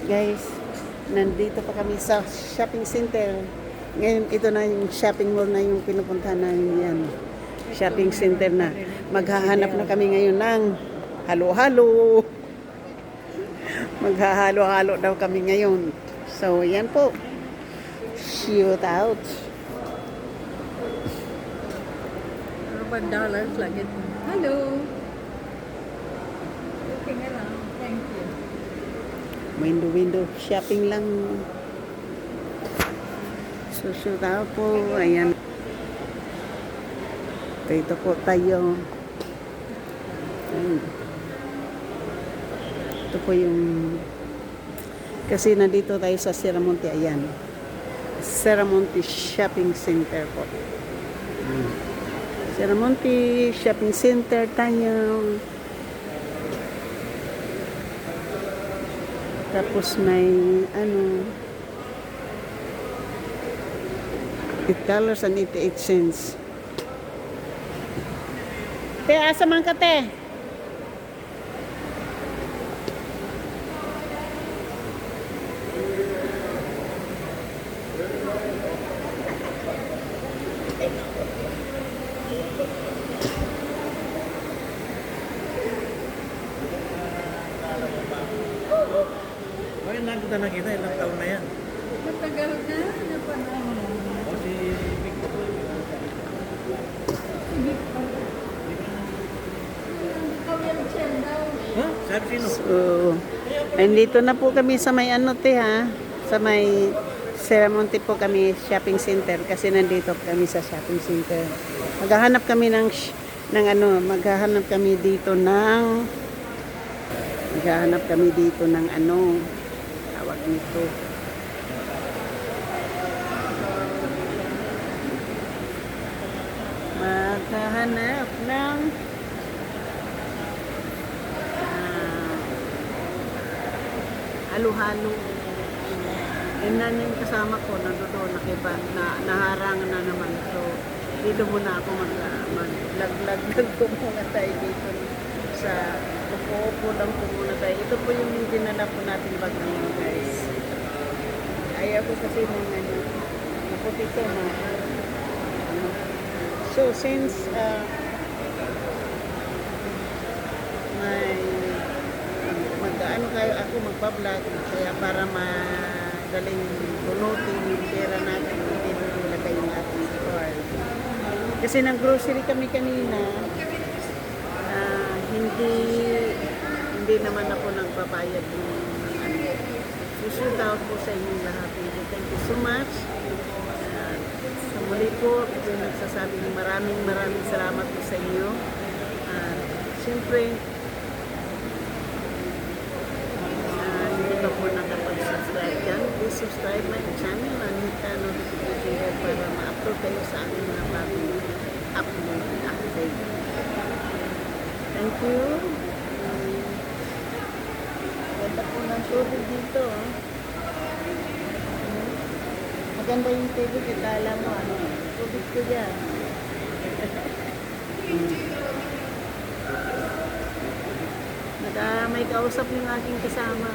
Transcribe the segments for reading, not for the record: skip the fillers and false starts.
Guys, nandito pa kami sa shopping center. Ngayon, ito na yung shopping mall na yung pinupuntahan namin yan. Shopping center na. Maghahanap na kami ngayon ng halo-halo. Maghahalo-halo daw kami ngayon. So, yan po. Shoot out. $1 lagi. Hello. Okay nga lang. Thank you. Window shopping lang. So, shoot out po. Ayan. Dito po tayo. Ayan. Ito po yung kasi nandito tayo sa Sierramonte. Ayan. Sierramonte Shopping Center po. Sierramonte Shopping Center tayo. Tapos may $8.88. Te, asa man ka, te? Bakit lang kita nakita? Ilang taon na yan? Matagal na. Napanahon. O si Victor. Hindi pa. Ikaw yung chair daw. Ha? Sabi sino? So, nandito na po kami sa may te ha. Sa may Sierramonte po kami shopping center kasi nandito kami sa shopping center. Maghahanap kami ng maghahanap kami dito ng tawag nito. Maghahanap ng halo-halo. Yun na yung kasama ko, nandoon, naharang na naman. So, dito muna ako maglaglag ko muna tayo dito sa upo lang po muna tayo. Ito po yung dinala po natin bag ngayon, guys. Ayaw ko kasi ng maputi ito, no? So, since may ako magpa-vlog kaya para madaling bunutin yung pera natin hindi nilagay yung ating card kasi nang grocery kami kanina hindi naman ako nagbabayad ng shoot out po sa inyong lahat. Thank you so much. Sa muli po ito yung nagsasabi ng maraming salamat po sa inyo. Siyempre po nakapag-subscribe dyan, please subscribe my channel and hit the notification bell para ma-upload kayo sa aking mga bagong update. Thank you. Ganda po ng tubig dito. Maganda yung tubig, kala mo tubig ko dyan. May kausap yung aking kasama.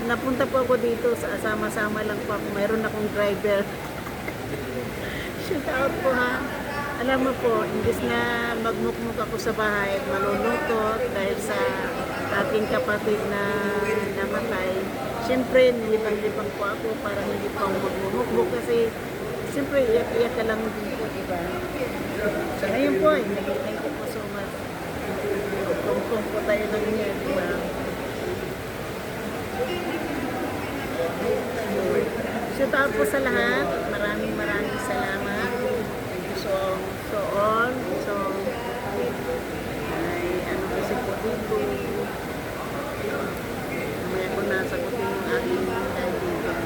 Napunta po ako dito, sama-sama lang po ako. Mayroon akong driver. Shoot out po ha. Alam mo po, imbis na magmukmuk ako sa bahay at maluluto dahil sa aking kapatid na namatay, siyempre nilipang-lipang po ako para hindi po ako magmukmuk kasi siyempre iyak-iyak ka lang din po, diba? So ngayon po, thank you po so much. Kung po tayo lang niya, diba? Shout out po sa lahat. Maraming salamat. Thank you so all. So, ay kasi po dito. Mamaya ko nasagutin yung aking kaibigan.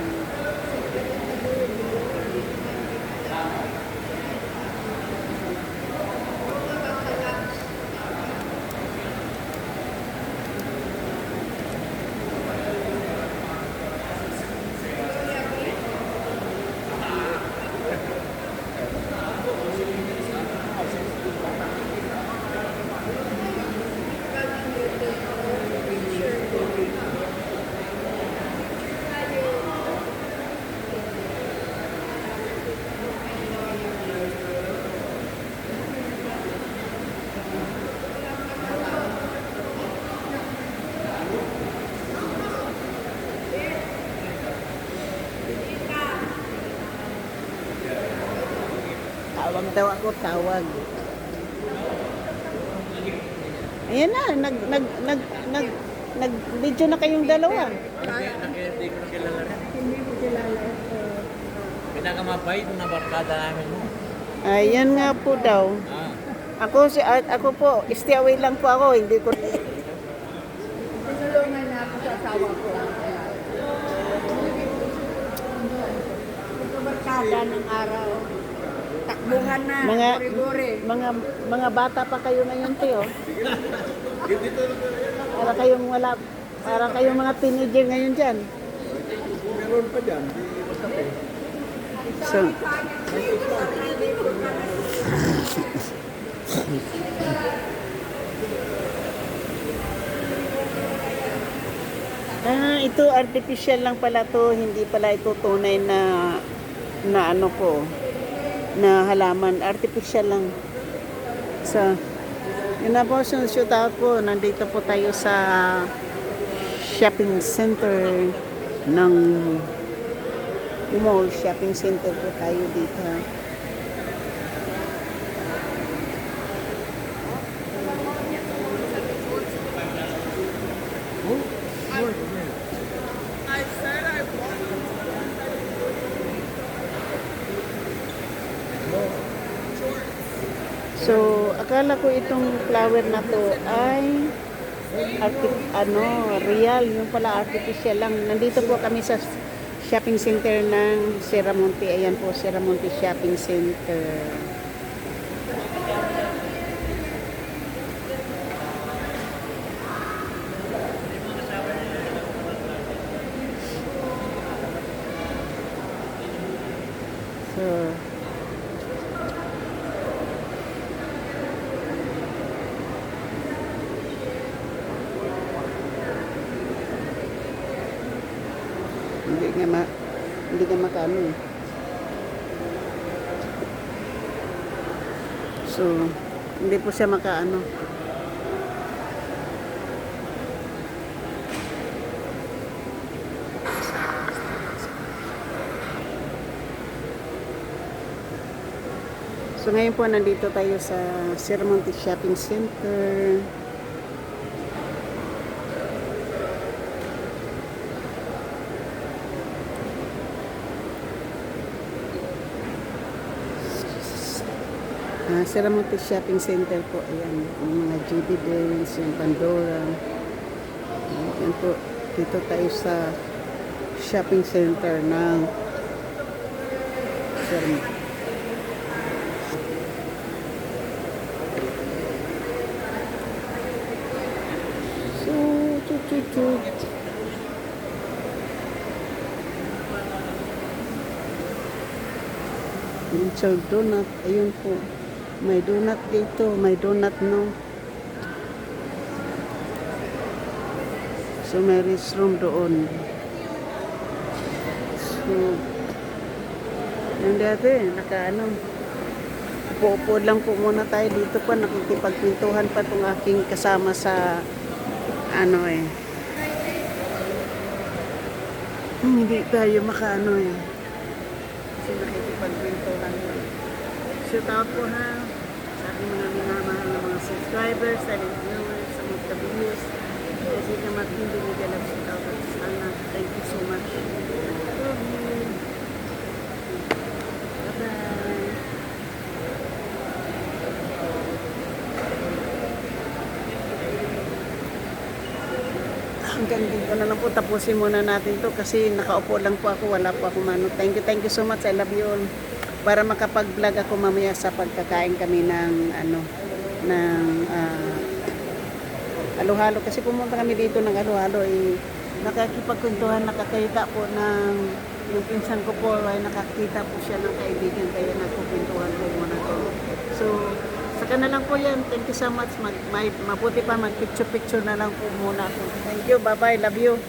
Wag daw ako tawag. Ayan na, nag-video na kayong dalawa. Hindi ko na kilala rin. Hindi mo kilala ito. Pinakamabait na barkada namin mo. Ayan nga po daw. Ah. Ako po, stay away lang po ako, hindi ko Tinulungan na ako sa asawa ko. Ito barkada ng araw. Takbuhan na, Mga- buri-buri. mga bata pa kayo ngayon, Teo. Para kayong mga teenager ngayon dyan. Meron pa dyan. So, ito artificial lang pala to, hindi pala ito tunay na ano ko, na halaman, artificial lang. So, yun na po, shoot out po, nandito po tayo sa shopping center ng mall, shopping center po tayo dito. So, akala ko itong flower na to ay real, yung pala artificial lang. Nandito po kami sa shopping center ng Sierramonte. Ayan po, Sierramonte Shopping Center. So, hindi nga makano eh. So, hindi po siya makaano. So, ngayon po nandito tayo sa Sierramonte Shopping Center. Sierramonte Shopping Center po. Ayan, yung mga JD Benz, yung Pandora. Ayan po, dito tayo sa shopping center ng Sierramonte. So, yung child donut, ayun po. May donut dito, may donut no. So may restroom doon. So, yung dati, nakaano. Upo-upo lang po muna tayo dito pa. Nakikipagpintuhan pa itong aking kasama sa ano eh. Hindi tayo makaano eh. Kasi nakikipagpintuhan pa. Shoot out po ha sa ating mga minamahal na mga subscribers, sa viewers, sa mga ka-views. Kasi ka Martin, binigyan shoot out at sana. Thank you so much. Love you. Bye-bye. Hanggang dito na lang po, tapusin muna natin to kasi nakaupo lang po ako, wala po ako mano. Thank you so much, I love you all. Para makapag-vlog ako mamaya sa pagkakain kami ng halo-halo kasi pumunta kami dito ng halo-halo nakakipagkwentuhan, nakakita po ng yung pinsan ko po ay nakakita po siya ng kaibigan kaya nagkukwentuhan po muna to. So saka na lang po yan, thank you so much, mabuti pa mag picture na lang po muna ako. Thank you, bye bye, love you.